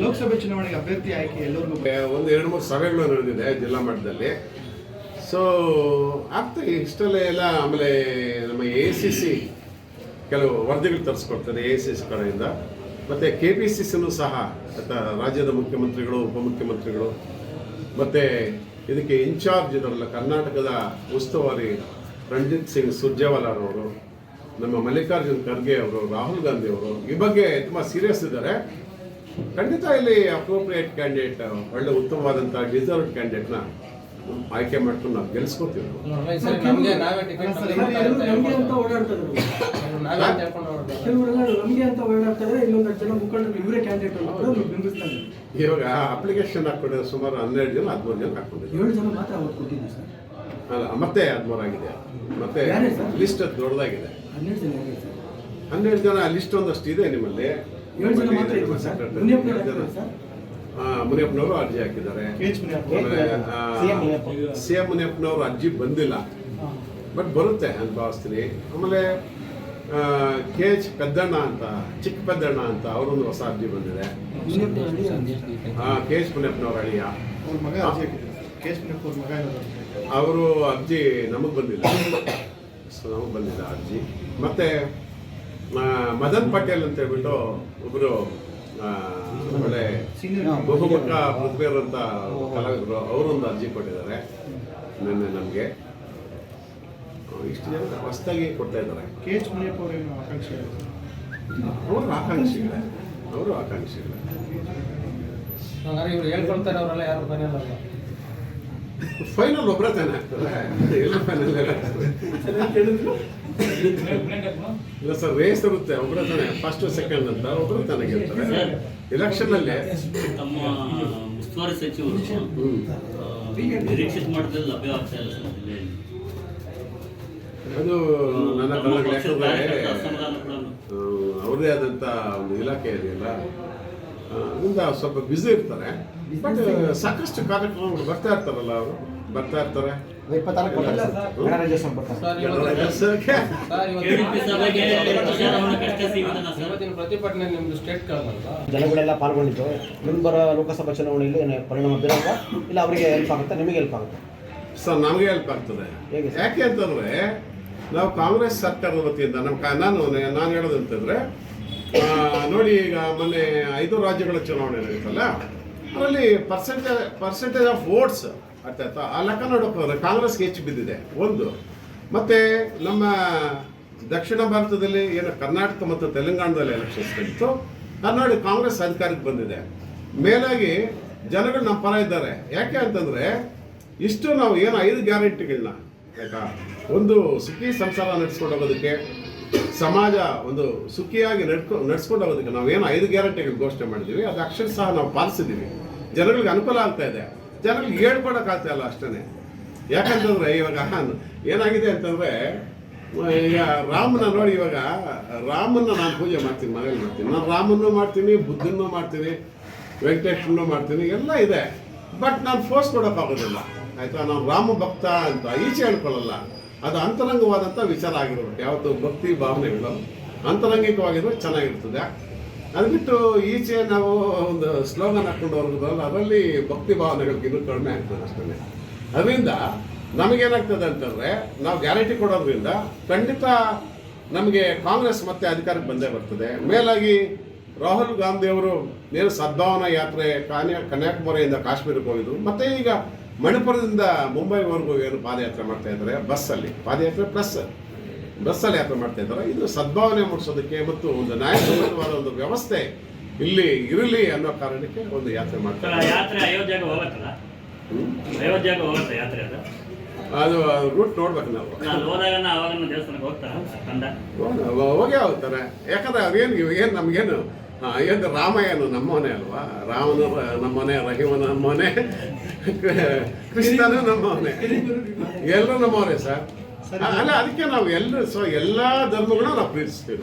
ಲೋಕಸಭೆ ಚುನಾವಣೆಗೆ ಅಭ್ಯರ್ಥಿ ಆಯ್ಕೆ ಎಲ್ಲರಿಗೂ ಒಂದು 2-3 ಸಭೆಗಳು ನಡೆದಿದೆ ಜಿಲ್ಲಾ ಮಟ್ಟದಲ್ಲಿ. ಸೊ ಆಗ್ತದೆ ಇಷ್ಟಲ್ಲೇ ಎಲ್ಲ. ಆಮೇಲೆ ನಮ್ಮ ACC ಕೆಲವು ವರದಿಗಳು ತರಿಸ್ಕೊಡ್ತಾರೆ ACC ಕಡೆಯಿಂದ. ಮತ್ತು KPCCನೂ ಸಹ ರಾಜ್ಯದ ಮುಖ್ಯಮಂತ್ರಿಗಳು, ಉಪಮುಖ್ಯಮಂತ್ರಿಗಳು, ಮತ್ತು ಇದಕ್ಕೆ ಇನ್ಚಾರ್ಜ್ ಇದರಲ್ಲ ಕರ್ನಾಟಕದ ಉಸ್ತುವಾರಿ ರಣಜಿತ್ ಸಿಂಗ್ ಸುರ್ಜೇವಾಲಾ ಅವರು, ನಮ್ಮ ಮಲ್ಲಿಕಾರ್ಜುನ್ ಖರ್ಗೆ ಅವರು, ರಾಹುಲ್ ಗಾಂಧಿ ಅವರು ಈ ಬಗ್ಗೆ ತುಂಬ ಸೀರಿಯಸ್ ಇದ್ದಾರೆ. ಖಂಡಿತ ಇಲ್ಲಿ ಅಪ್ರೋಪ್ರಿಯೇಟ್ ಕ್ಯಾಂಡಿಡೇಟ್, ಒಳ್ಳೆ ಉತ್ತಮವಾದಂಥ ಡಿಸರ್ವ್ಡ್ ಕ್ಯಾಂಡಿಡೇಟ್ನ ಆಯ್ಕೆ ಮಾಡ್ಕೊಂಡು ನಾವು ಗೆಲ್ಸ್ಕೊತೀವಿ. ನಮಗೆ ಅಂತ ಓಡಾಡ್ತಾರೆ, ಇನ್ನೊಂದು ಜನ ಮುಖಂಡರು ಇವರೇ ಕ್ಯಾಂಡಿಡೇಟ್ ಬಿಂಬಿಸ್ತಾರೆ. ಇವಾಗ ಅಪ್ಲಿಕೇಶನ್ ಹಾಕೊಂಡಿದ್ದಾರೆ ಸುಮಾರು 12 ಜನ 13 ಜನ ಹಾಕೊಂಡಿದ್ದಾರೆ. 7 ಜನ ಮಾತ್ರ ಅವತ್ತು ಕೊಟ್ಟಿದ್ದೀವಿ ಸರ್. ಅಲ್ಲ, ಮತ್ತೆ 13 ಆಗಿದೆ. ಮತ್ತೆ ಲಿಸ್ಟ್ ದೊಡ್ಡದಾಗಿದೆ. 12 ಜನ ಲಿಸ್ಟ್ ಒಂದಷ್ಟು ಇದೆ ನಿಮ್ಮಲ್ಲಿ. 7 ಜನ ಮಾತ್ರ ಮುನಿಯಪ್ಪನವರು ಅರ್ಜಿ ಹಾಕಿದ್ದಾರೆ. CM ಮುನಿಯಪ್ಪನವರು ಅರ್ಜಿ ಬಂದಿಲ್ಲ, ಬಟ್ ಬರುತ್ತೆ ಅಂತ ಭಾವಿಸ್ತೀನಿ. ಆಮೇಲೆ KH ಪೆದ್ದಣ್ಣ ಅಂತ, ಚಿಕ್ಕ ಪೆದ್ದಣ್ಣ ಅಂತ ಅವರೊಂದು ಹೊಸ ಅರ್ಜಿ ಬಂದಿದೆ. KH ಮುನಿಯಪ್ಪನವ್ರ ಅಳಿಯ ಅವರು ಅರ್ಜಿ ನಮಗೆ ಬಂದಿಲ್ಲ. ನಮಗೆ ಬಂದಿಲ್ಲ ಅರ್ಜಿ. ಮತ್ತೆ ಮದನ್ ಪಟೇಲ್ ಅಂತ ಹೇಳ್ಬಿಟ್ಟು ಒಬ್ಬರು ಒಳ್ಳೆ ಬಹುಮುಖ ಪ್ರತಿಭೆಯರಂತ ಕಲಾವಿದರು, ಅವರೊಂದು ಅರ್ಜಿ ಕೊಟ್ಟಿದ್ದಾರೆ ನಿನ್ನೆ ನಮಗೆ. ಇಷ್ಟು ಜನ ಹೊಸದಾಗಿ ಕೊಡ್ತಾ ಇದ್ದಾರೆ. KH ಮುನಿಯಪ್ಪ ಅವರೇನು ಆಕಾಂಕ್ಷೆ? ಅವರು ಆಕಾಂಕ್ಷಿಗಳೇ, ಅವರು ಆಕಾಂಕ್ಷಿಗಳೇ. ಫೈನಲ್ ಒಬ್ಬರ ತಾನೇ ಆಗ್ತದೆ, ಎಲ್ಲ ಫೈನಲ್ ಇಲ್ಲ ಸರ್, ರೇಸ್ ಇರುತ್ತೆ. ಒಬ್ಬರ ತಾನೆ ಫಸ್ಟ್ ಸೆಕೆಂಡ್ ಅಂತ ಒಬ್ಬರು ತಾನೆ ಗೆಲ್ತಾರೆ ಎಲೆಕ್ಷನ್ ಅಲ್ಲಿ. ತಮ್ಮ ಉಸ್ತುವಾರಿ ಸಚಿವರು ನಿರೀಕ್ಷಿತ ಮಟ್ಟದಲ್ಲಿ ಲಭ್ಯ ಆಗ್ತಾ ಇಲ್ಲ ಸರ್ ಜಿಲ್ಲೆಯಲ್ಲಿ. ಅದು ನನ್ನ ಅವ್ರದೇ ಆದಂಥ ಒಂದು ಇಲಾಖೆ ಇದೆಯಲ್ಲ, ಅದರಿಂದ ಸ್ವಲ್ಪ ಬ್ಯುಸಿ ಇರ್ತಾರೆ. ಬಟ್ ಸಾಕಷ್ಟು ಕಾರ್ಯಕ್ರಮಗಳು ಬರ್ತಾ ಇರ್ತಾರಲ್ಲ, ಅವರು ಬರ್ತಾ ಇರ್ತಾರೆ. ಜನಗಳೆಲ್ಲ ಪಾಲ್ಗೊಂಡಿದ್ದು ಮುಂಬರುವ ಲೋಕಸಭಾ ಚುನಾವಣೆಯಲ್ಲಿ ಪರಿಣಾಮ ಬೀರಲ್ಲ, ಇಲ್ಲ ಅವರಿಗೆ ಹೆಲ್ಪ್ ಆಗುತ್ತೆ, ನಿಮಗೆ ಹೆಲ್ಪ್ ಆಗುತ್ತೆ ಸರ್? ನಮಗೆ ಹೆಲ್ಪ್ ಆಗ್ತದೆ. ಯಾಕೆ ಅಂತಂದ್ರೆ ನಾವು ಕಾಂಗ್ರೆಸ್ ಸರ್ಕಾರದ ವತಿಯಿಂದ ನಾನು ಹೇಳೋದಂತಂದ್ರೆ, ನೋಡಿ ಈಗ ಮೊನ್ನೆ 5 ರಾಜ್ಯಗಳ ಚುನಾವಣೆ ನಡೀತಲ್ಲ, ಅದರಲ್ಲಿ ಪರ್ಸೆಂಟೇಜ್ ಆಫ್ ವೋಟ್ಸ್ ಅರ್ಥಾಯ್ತಾ, ಆ ಲೆಕ್ಕ ನೋಡೋಕೆ ಹೋದ್ರೆ ಕಾಂಗ್ರೆಸ್ಗೆ ಹೆಚ್ಚು ಬಿದ್ದಿದೆ ಒಂದು. ಮತ್ತು ನಮ್ಮ ದಕ್ಷಿಣ ಭಾರತದಲ್ಲಿ ಏನು ಕರ್ನಾಟಕ ಮತ್ತು ತೆಲಂಗಾಣದಲ್ಲಿ ಎಲೆಕ್ಷನ್ಸ್ ನಡೀತು, ಅದು ನೋಡಿ ಕಾಂಗ್ರೆಸ್ ಅಧಿಕಾರಕ್ಕೆ ಬಂದಿದೆ. ಮೇಲಾಗಿ ಜನಗಳು ನಮ್ಮ ಪರ ಇದ್ದಾರೆ. ಯಾಕೆ ಅಂತಂದರೆ ಇಷ್ಟು ನಾವು ಏನು 5 ಗ್ಯಾರಂಟಿಗಳನ್ನ ಆಯಿತಾ, ಒಂದು ಸುಖಿ ಸಂಸಾರ ನಡೆಸ್ಕೊಂಡು ಹೋಗೋದಕ್ಕೆ, ಸಮಾಜ ಒಂದು ಸುಖಿಯಾಗಿ ನಡ್ಸ್ಕೊಂಡು ಹೋಗೋದಕ್ಕೆ ನಾವೇನು 5 ಗ್ಯಾರಂಟಿಗಳು ಘೋಷಣೆ ಮಾಡಿದ್ದೀವಿ, ಅದು ಅಕ್ಷರಶಃ ನಾವು ಪಾಲಿಸಿದ್ದೀವಿ. ಜನಗಳಿಗೆ ಅನುಕೂಲ ಆಗ್ತಾ ಇದೆ. ಜನಗಳಿಗೆ ಹೇಳ್ಕೊಡೋಕ್ಕಾಗ್ತಾ ಇಲ್ಲ ಅಷ್ಟೇ. ಯಾಕಂತಂದರೆ ಇವಾಗ ಏನಾಗಿದೆ ಅಂತಂದರೆ, ಈಗ ರಾಮನ ನೋಡಿ, ಇವಾಗ ರಾಮನ್ನ ನಾನು ಪೂಜೆ ಮಾಡ್ತೀನಿ, ಮನೇಲಿ ಮಾಡ್ತೀನಿ. ನಾನು ರಾಮನ್ನೂ ಮಾಡ್ತೀನಿ, ಬುದ್ಧನ್ನೂ ಮಾಡ್ತೀನಿ, ವೆಂಕಟೇಶ್ವರನ್ನೂ ಮಾಡ್ತೀನಿ, ಎಲ್ಲ ಇದೆ. ಬಟ್ ನಾನು ಫೋರ್ಸ್ ಕೊಡೋಕ್ಕಾಗೋದಿಲ್ಲ ಆಯಿತಾ. ನಾನು ರಾಮ ಭಕ್ತ ಅಂತ ಈಚೆ ಹೇಳ್ಕೊಳ್ಳಲ್ಲ. ಅದು ಅಂತರಂಗವಾದಂಥ ವಿಚಾರ ಆಗಿರ್ಬೇಕು. ಯಾವತ್ತು ಭಕ್ತಿ ಭಾವನೆಗಳು ಅಂತರಂಗಿಕವಾಗಿದ್ರೆ ಚೆನ್ನಾಗಿರ್ತದೆ. ಅದು ಬಿಟ್ಟು ಈಚೆ ನಾವು ಒಂದು ಸ್ಲೋಗನ್ ಹಾಕ್ಕೊಂಡು ಹೋಗೋದ್ರಲ್ಲ, ಅದರಲ್ಲಿ ಭಕ್ತಿ ಭಾವನೆಗಳಿಗೆ ಇನ್ನೂ ಕಡಿಮೆ ಆಗ್ತದೆ ಅಷ್ಟೇ. ಅದರಿಂದ ನಮಗೇನಾಗ್ತದೆ ಅಂತಂದರೆ, ನಾವು ಗ್ಯಾರಂಟಿ ಕೊಡೋದ್ರಿಂದ ಖಂಡಿತ ನಮಗೆ ಕಾಂಗ್ರೆಸ್ ಮತ್ತೆ ಅಧಿಕಾರಕ್ಕೆ ಬಂದೇ ಬರ್ತದೆ. ಮೇಲಾಗಿ ರಾಹುಲ್ ಗಾಂಧಿ ಅವರು ಏನು ಸದ್ಭಾವನಾ ಯಾತ್ರೆ ಕನ್ಯಾಕುಮಾರಿಯಿಂದ ಕಾಶ್ಮೀರಕ್ಕೆ ಹೋಗಿದ್ರು, ಮತ್ತು ಈಗ ಮಣಿಪುರದಿಂದ ಮುಂಬೈವರೆಗೂ ಏನು ಪಾದಯಾತ್ರೆ ಮಾಡ್ತಾ ಇದ್ದಾರೆ, ಬಸ್ಸಲ್ಲಿ ಪಾದಯಾತ್ರೆ ಪ್ಲಸ್ ಬಸ್ಸಲ್ಲಿ ಯಾತ್ರೆ ಮಾಡ್ತಾ ಇದ್ದಾರೆ. ಇದು ಸದ್ಭಾವನೆ ಮೂಡಿಸೋದಕ್ಕೆ ಮತ್ತು ಒಂದು ನ್ಯಾಯಸಮ್ಮತವಾದ ಒಂದು ವ್ಯವಸ್ಥೆ ಇಲ್ಲಿ ಇರಲಿ ಅನ್ನೋ ಕಾರಣಕ್ಕೆ ಒಂದು ಯಾತ್ರೆ ಮಾಡ್ತಾರೆ. ಯಾತ್ರೆ ಅಯೋಧ್ಯೆಗೆ ಹೋಗತ್ತಲ್ಲ, ಅಯೋಧ್ಯೆಗೆ ಹೋಗುತ್ತೆ ಯಾತ್ರೆ. ಅದು ರೂಟ್ ನೋಡ್ಬೇಕು ನಾವು. ಹೋದಾಗ ಅವಾಗ ದೇವಸ್ಥಾನಕ್ಕೆ ಹೋಗ್ತಾರೆ, ಹೋಗೇ ಹೋಗ್ತಾರೆ. ಯಾಕಂದ್ರೆ ಅವ್ರೇನು ನಮಗೇನು ಅಯೋಧ್ಯೆ ರಾಮ ಏನು ನಮ್ಮವನೇ ಅಲ್ವಾ? ರಾಮನು ನಮ್ಮನೆ, ರಹೀಮನ ನಮ್ಮವನೇ, ಕೃಷ್ಣನು ನಮ್ಮವನೇ, ಎಲ್ಲರೂ ನಮ್ಮವನೇ ಸರ್. ಅಲ್ಲ, ಅದಕ್ಕೆ ನಾವು ಎಲ್ಲ ಧರ್ಮಗಳನ್ನ ನಾವು ಪ್ರೀತಿಸ್ತೀವಿ.